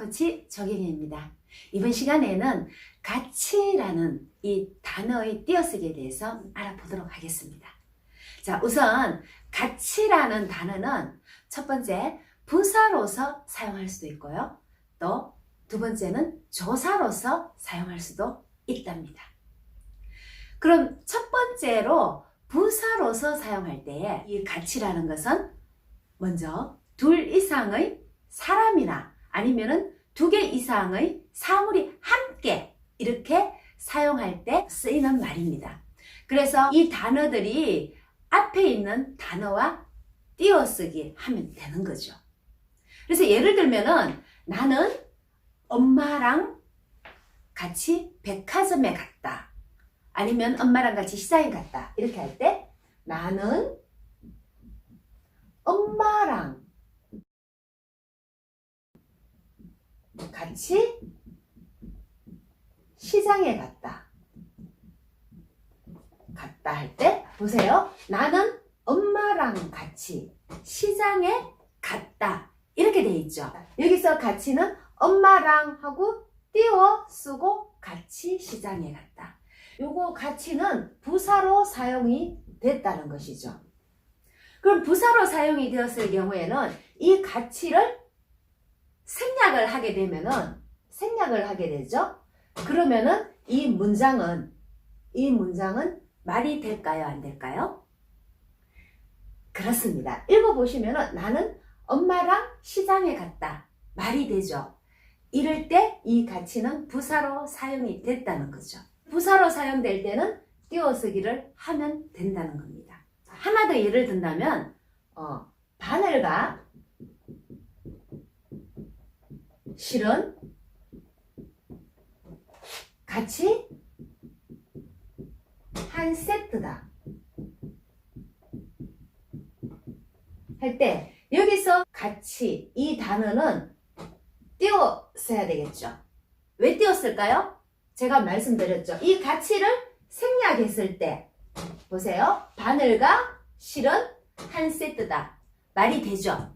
코치 조경혜입니다. 이번 시간에는 가치라는 이 단어의 띄어쓰기에 대해서 알아보도록 하겠습니다. 자, 우선 가치라는 단어는 첫 번째 부사로서 사용할 수도 있고요. 또 두 번째는 조사로서 사용할 수도 있답니다. 그럼 첫 번째로 부사로서 사용할 때에 이 가치라는 것은 먼저 둘 이상의 사람이나 아니면은 두 개 이상의 사물이 함께 이렇게 사용할 때 쓰이는 말입니다. 그래서 이 단어들이 앞에 있는 단어와 띄어쓰기 하면 되는 거죠. 그래서 예를 들면은 나는 엄마랑 같이 백화점에 갔다. 아니면 엄마랑 같이 시장에 갔다. 이렇게 할 때 나는 엄마랑 같이 시장에 갔다. 갔다 할 때 보세요. 나는 엄마랑 같이 시장에 갔다. 이렇게 돼 있죠. 여기서 같이는 엄마랑 하고 띄워 쓰고 같이 시장에 갔다. 요거 가치는 부사로 사용이 됐다는 것이죠. 그럼 부사로 사용이 되었을 경우에는 이 가치를 생략을 하게 되죠. 그러면은 이 문장은 말이 될까요? 안 될까요? 그렇습니다. 읽어보시면은 나는 엄마랑 시장에 갔다. 말이 되죠. 이럴 때 이 가치는 부사로 사용이 됐다는 거죠. 부사로 사용될 때는 띄어쓰기를 하면 된다는 겁니다. 하나 더 예를 든다면 바늘과 실은 같이 한 세트다 할 때 여기서 같이 이 단어는 띄어 써야 되겠죠. 왜 띄었을까요? 제가 말씀드렸죠. 이 가치를 생략했을 때 보세요. 바늘과 실은 한 세트다. 말이 되죠.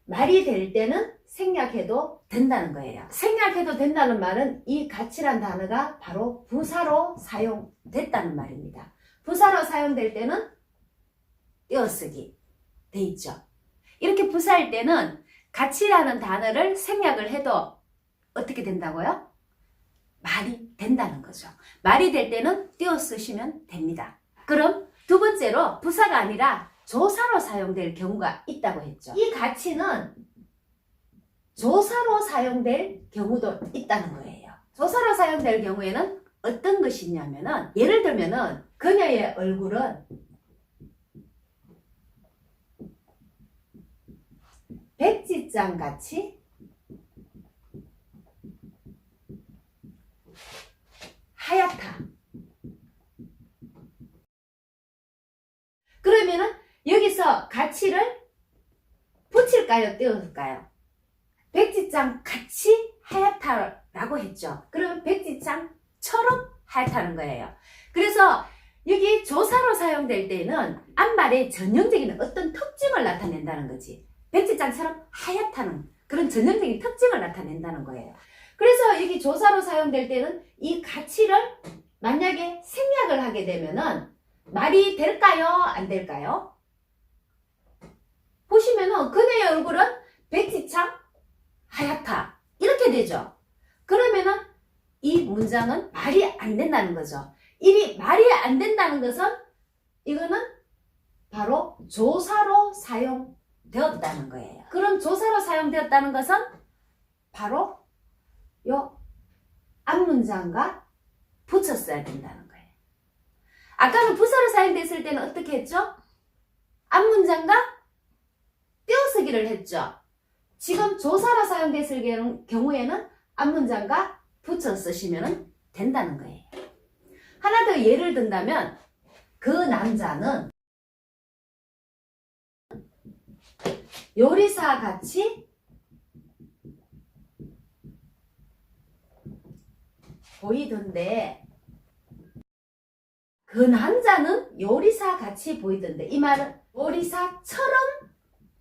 말이 될 때는 생략해도 된다는 거예요. 생략해도 된다는 말은 이 가치란 단어가 바로 부사로 사용됐다는 말입니다. 부사로 사용될 때는 띄어쓰기 돼 있죠. 이렇게 부사일 때는 가치라는 단어를 생략을 해도 어떻게 된다고요? 말이 된다는 거죠. 말이 될 때는 띄어 쓰시면 됩니다. 그럼 두 번째로 부사가 아니라 조사로 사용될 경우가 있다고 했죠. 이 가치는 조사로 사용될 경우도 있다는 거예요. 조사로 사용될 경우에는 어떤 것이냐면은 예를 들면은 그녀의 얼굴은 백지장 같이 하얗다. 그러면은 여기서 가치를 붙일까요? 띄울까요? 백지장 같이 하얗다라고 했죠. 그러면 백지장처럼 하얗다는 거예요. 그래서 여기 조사로 사용될 때는 앞말의 전형적인 어떤 특징을 나타낸다는 거지. 백지장처럼 하얗다는 그런 전형적인 특징을 나타낸다는 거예요. 그래서 여기 조사로 사용될 때는 이 가치를 만약에 생략을 하게 되면은 말이 될까요? 안 될까요? 보시면은 그녀의 얼굴은 백지장 하얗다. 이렇게 되죠. 그러면은 이 문장은 말이 안 된다는 거죠. 이 말이 안 된다는 것은 이거는 바로 조사로 사용되었다는 거예요. 그럼 조사로 사용되었다는 것은 바로 요 앞문장과 붙였어야 된다는 거예요. 아까는 부사로 사용됐을 때는 어떻게 했죠? 앞문장과 띄어쓰기를 했죠. 지금 조사로 사용됐을 경우에는 앞문장과 붙여 쓰시면 된다는 거예요. 하나 더 예를 든다면 그 남자는 요리사 같이 보이던데 그 남자는 요리사 같이 보이던데 이 말은 요리사처럼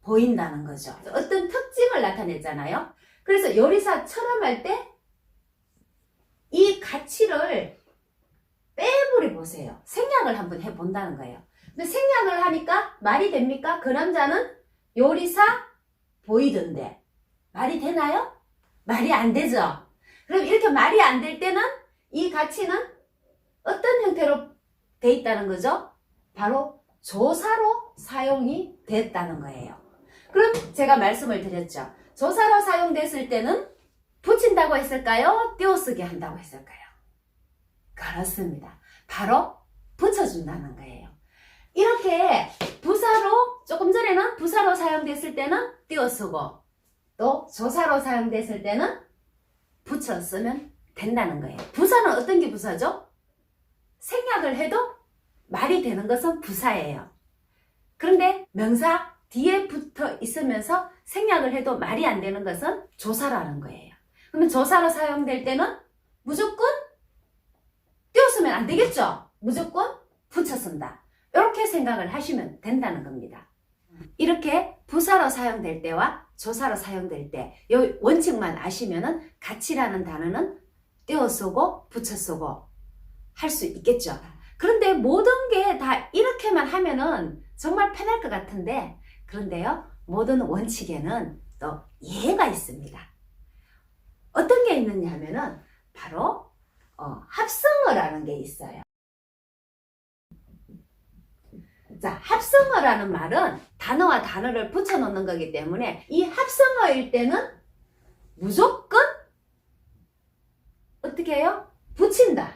보인다는 거죠. 어떤 특징을 나타냈잖아요. 그래서 요리사처럼 할 때 이 가치를 빼버려 보세요. 생략을 한번 해본다는 거예요. 근데 생략을 하니까 말이 됩니까? 그 남자는 요리사 보이던데. 말이 되나요? 말이 안 되죠. 그럼 이렇게 말이 안 될 때는 이 가치는 어떤 형태로 돼 있다는 거죠? 바로 조사로 사용이 됐다는 거예요. 그럼 제가 말씀을 드렸죠. 조사로 사용됐을 때는 붙인다고 했을까요? 띄어쓰기 한다고 했을까요? 그렇습니다. 바로 붙여준다는 거예요. 이렇게 부사로, 조금 전에는 부사로 사용됐을 때는 띄어쓰고 또 조사로 사용됐을 때는 붙여 쓰면 된다는 거예요. 부사는 어떤 게 부사죠? 생략을 해도 말이 되는 것은 부사예요. 그런데 명사 뒤에 붙어 있으면서 생략을 해도 말이 안 되는 것은 조사라는 거예요. 그러면 조사로 사용될 때는 무조건 띄어쓰면 안 되겠죠? 무조건 붙여 쓴다. 이렇게 생각을 하시면 된다는 겁니다. 이렇게 부사로 사용될 때와 조사로 사용될 때 이 원칙만 아시면은 가치라는 단어는 띄어쓰고 붙여 쓰고 할 수 있겠죠. 그런데 모든 게 다 이렇게만 하면은 정말 편할 것 같은데, 그런데요, 모든 원칙에는 또 예가 있습니다. 어떤 게 있느냐 하면은 바로 합성어라는 게 있어요. 자, 합성어라는 말은 단어와 단어를 붙여놓는 거기 때문에 이 합성어일 때는 무조건 어떻게 해요? 붙인다.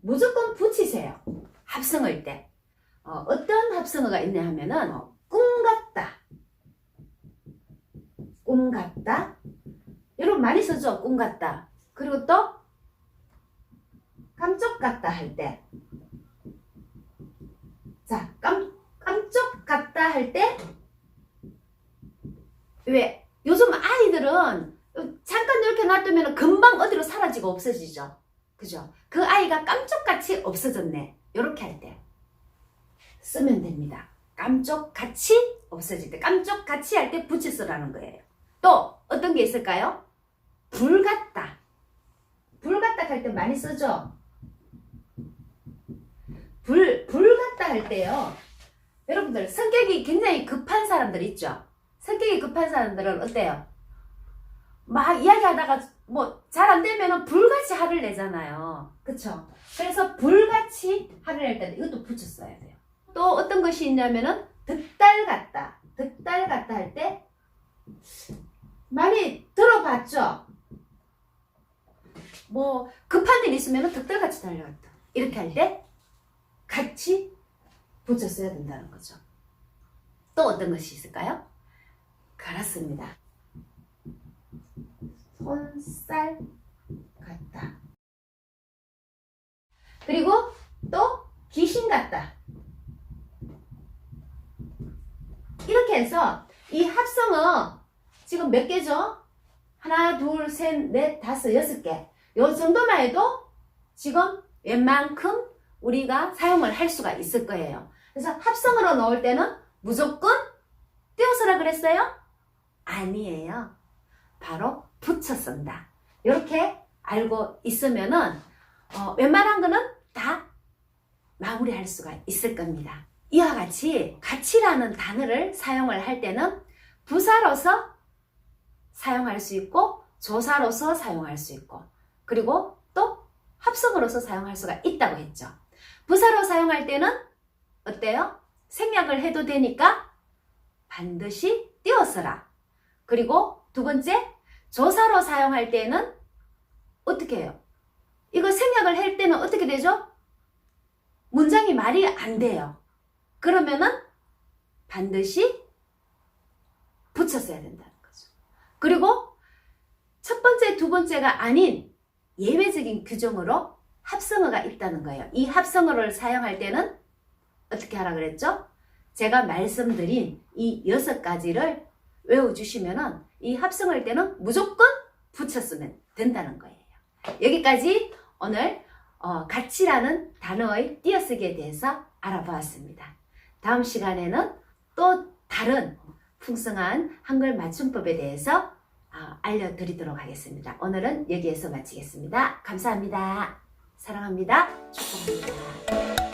무조건 붙이세요. 합성어일 때. 어떤 합성어가 있냐 하면은 꿈 같다. 꿈 같다. 여러분 많이 쓰죠? 꿈 같다. 그리고 또 깜쪽 같다 할 때. 자, 깜쪽 같다 할 때, 왜? 요즘 아이들은 잠깐 이렇게 놔두면 금방 어디로 사라지고 없어지죠. 그죠? 그 아이가 깜쪽같이 없어졌네. 이렇게 할 때 쓰면 됩니다. 깜쪽같이 없어질 때, 깜쪽같이 할 때 붙여 쓰라는 거예요. 또 어떤 게 있을까요? 불 같다. 불 같다 할 때 많이 쓰죠? 불 같다 할 때요. 여러분들 성격이 굉장히 급한 사람들 있죠? 성격이 급한 사람들은 어때요? 막 이야기하다가 뭐 잘 안 되면은 불같이 화를 내잖아요. 그쵸? 그래서 불같이 화를 낼 때 이것도 붙여 써야 돼요. 또 어떤 것이 있냐면은 득달 같다. 득달 같다 할 때 많이 들어봤죠? 뭐 급한 일 있으면은 득달같이 달려갔다. 이렇게 할 때 같이 붙여 써야 된다는 거죠. 또 어떤 것이 있을까요? 그렇습니다. 손살 같다. 그리고 또 귀신 같다. 이렇게 해서 이 합성어 지금 몇 개죠? 하나, 둘, 셋, 넷, 다섯, 여섯 개. 요 정도만 해도 지금 웬만큼 우리가 사용을 할 수가 있을 거예요. 그래서 합성어로 넣을 때는 무조건 띄어쓰라 그랬어요? 아니에요. 바로 붙여 쓴다. 이렇게 알고 있으면은 웬만한 거는 다 마무리할 수가 있을 겁니다. 이와 같이 가치라는 단어를 사용을 할 때는 부사로서 사용할 수 있고 조사로서 사용할 수 있고 그리고 또 합성어로서 사용할 수가 있다고 했죠. 부사로 사용할 때는 어때요? 생략을 해도 되니까 반드시 띄어쓰라. 그리고 두 번째, 조사로 사용할 때는 어떻게 해요? 이거 생략을 할 때는 어떻게 되죠? 문장이 말이 안 돼요. 그러면은 반드시 붙였어야 된다는 거죠. 그리고 첫 번째, 두 번째가 아닌 예외적인 규정으로 합성어가 있다는 거예요. 이 합성어를 사용할 때는 어떻게 하라 그랬죠? 제가 말씀드린 이 6가지를 외워주시면은 이 합성어일 때는 무조건 붙였으면 된다는 거예요. 여기까지 오늘 가치라는 단어의 띄어쓰기에 대해서 알아보았습니다. 다음 시간에는 또 다른 풍성한 한글 맞춤법에 대해서 알려드리도록 하겠습니다. 오늘은 여기에서 마치겠습니다. 감사합니다. 사랑합니다. 축복합니다.